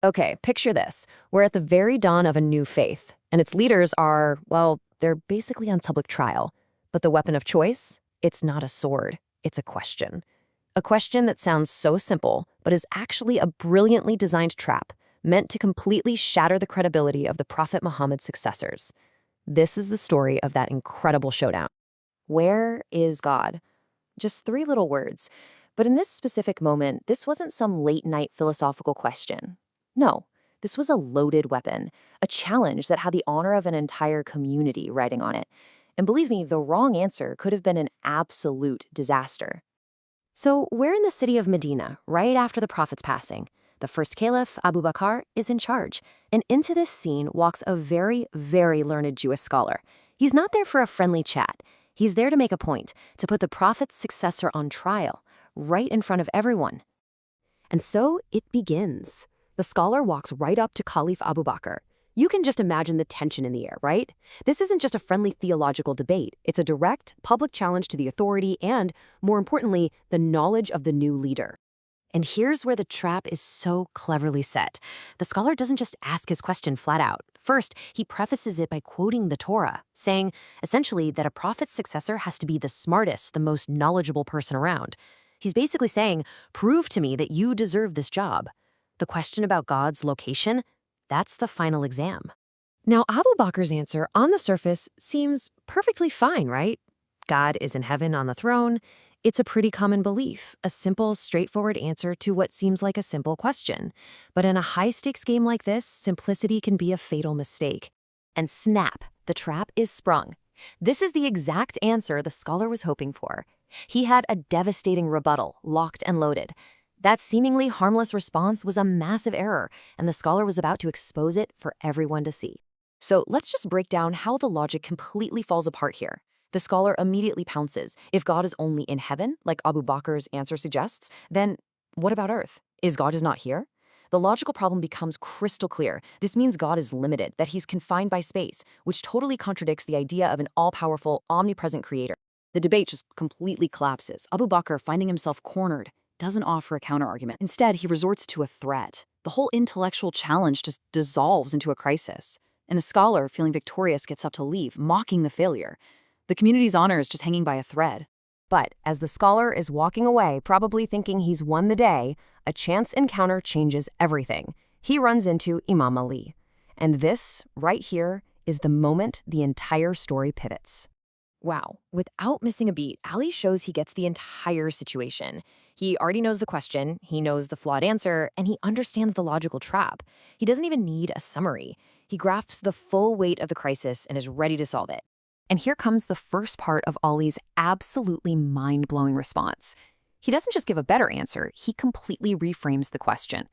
Okay, picture this. We're at the very dawn of a new faith, and its leaders are, well, they're basically on public trial. But the weapon of choice? It's not a sword, it's a question. A question that sounds so simple, but is actually a brilliantly designed trap, meant to completely shatter the credibility of the Prophet Muhammad's successors. This is the story of that incredible showdown. Where is God? Just 3 little words. But in this specific moment, this wasn't some late-night philosophical question. No, this was a loaded weapon, a challenge that had the honor of an entire community riding on it. And believe me, the wrong answer could have been an absolute disaster. So we're in the city of Medina, right after the Prophet's passing. The first Caliph, Abu Bakr, is in charge. And into this scene walks a very, very learned Jewish scholar. He's not there for a friendly chat. He's there to make a point, to put the Prophet's successor on trial, right in front of everyone. And so it begins. The scholar walks right up to Caliph Abu Bakr. You can just imagine the tension in the air, right? This isn't just a friendly theological debate. It's a direct, public challenge to the authority and, more importantly, the knowledge of the new leader. And here's where the trap is so cleverly set. The scholar doesn't just ask his question flat out. First, he prefaces it by quoting the Torah, saying, essentially, that a prophet's successor has to be the smartest, the most knowledgeable person around. He's basically saying, prove to me that you deserve this job. The question about God's location, that's the final exam. Now, Abu Bakr's answer on the surface seems perfectly fine, right? God is in heaven on the throne. It's a pretty common belief, a simple, straightforward answer to what seems like a simple question. But in a high-stakes game like this, simplicity can be a fatal mistake. And snap, the trap is sprung. This is the exact answer the scholar was hoping for. He had a devastating rebuttal, locked and loaded. That seemingly harmless response was a massive error, and the scholar was about to expose it for everyone to see. So let's just break down how the logic completely falls apart here. The scholar immediately pounces. If God is only in heaven, like Abu Bakr's answer suggests, then what about earth? Is God not here? The logical problem becomes crystal clear. This means God is limited, that he's confined by space, which totally contradicts the idea of an all-powerful, omnipresent creator. The debate just completely collapses. Abu Bakr, finding himself cornered, doesn't offer a counterargument. Instead, he resorts to a threat. The whole intellectual challenge just dissolves into a crisis. And the scholar, feeling victorious, gets up to leave, mocking the failure. The community's honor is just hanging by a thread. But as the scholar is walking away, probably thinking he's won the day, a chance encounter changes everything. He runs into Imam Ali. And this, right here, is the moment the entire story pivots. Wow, without missing a beat, Ali shows he gets the entire situation. He already knows the question, he knows the flawed answer, and he understands the logical trap. He doesn't even need a summary. He grasps the full weight of the crisis and is ready to solve it. And here comes the first part of Ali's absolutely mind-blowing response. He doesn't just give a better answer, he completely reframes the question.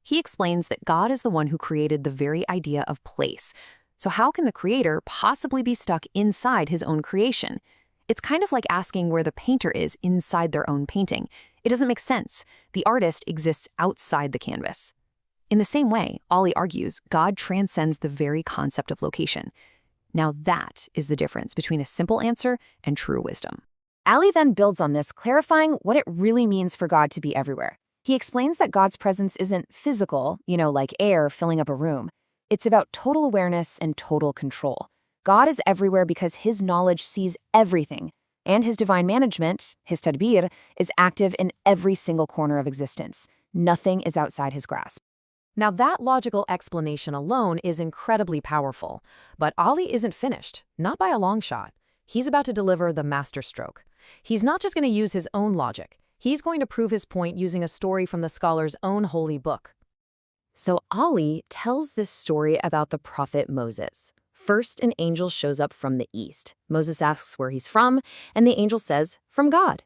He explains that God is the one who created the very idea of place. So how can the creator possibly be stuck inside his own creation? It's kind of like asking where the painter is inside their own painting. It doesn't make sense. The artist exists outside the canvas. In the same way, Ali argues, God transcends the very concept of location. Now that is the difference between a simple answer and true wisdom. Ali then builds on this, clarifying what it really means for God to be everywhere. He explains that God's presence isn't physical, like air filling up a room. It's about total awareness and total control. God is everywhere because his knowledge sees everything, and his divine management, his 𝗫𝗵𝘀, is active in every single corner of existence. Nothing is outside his grasp. Now that logical explanation alone is incredibly powerful, but Ali isn't finished, not by a long shot. He's about to deliver the masterstroke. He's not just going to use his own logic. He's going to prove his point using a story from the scholar's own holy book. So Ali tells this story about the prophet Moses. First, an angel shows up from the east. Moses asks where he's from, and the angel says, from God.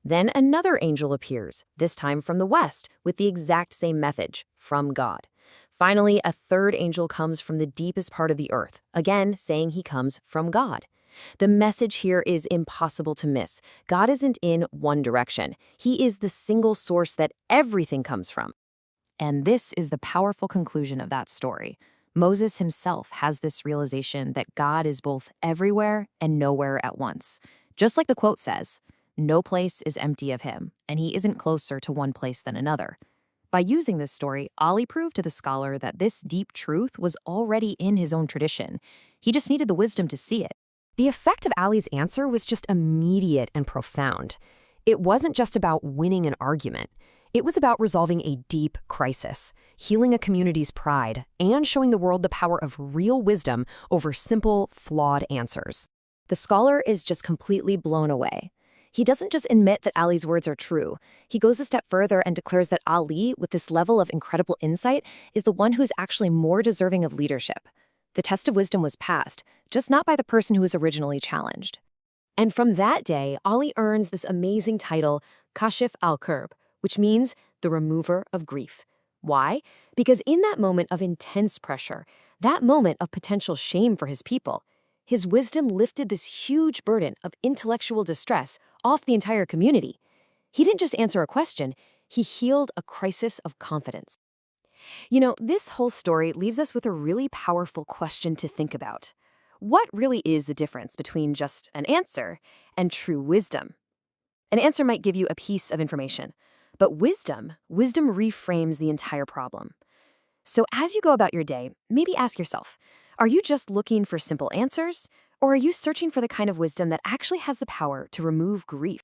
Then another angel appears, this time from the west, with the exact same message, from God. Finally, a third angel comes from the deepest part of the earth, again saying he comes from God. The message here is impossible to miss. God isn't in one direction. He is the single source that everything comes from. And this is the powerful conclusion of that story. Moses himself has this realization that God is both everywhere and nowhere at once. Just like the quote says, no place is empty of him, and he isn't closer to one place than another. By using this story, Ali proved to the scholar that this deep truth was already in his own tradition. He just needed the wisdom to see it. The effect of Ali's answer was just immediate and profound. It wasn't just about winning an argument. It was about resolving a deep crisis, healing a community's pride, and showing the world the power of real wisdom over simple, flawed answers. The scholar is just completely blown away. He doesn't just admit that Ali's words are true. He goes a step further and declares that Ali, with this level of incredible insight, is the one who's actually more deserving of leadership. The test of wisdom was passed, just not by the person who was originally challenged. And from that day, Ali earns this amazing title, Caliph Abu Bakr, which means the remover of grief. Why? Because in that moment of intense pressure, that moment of potential shame for his people, his wisdom lifted this huge burden of intellectual distress off the entire community. He didn't just answer a question, he healed a crisis of confidence. You know, this whole story leaves us with a really powerful question to think about. What really is the difference between just an answer and true wisdom? An answer might give you a piece of information, but wisdom reframes the entire problem. So as you go about your day, maybe ask yourself, are you just looking for simple answers, or are you searching for the kind of wisdom that actually has the power to remove grief?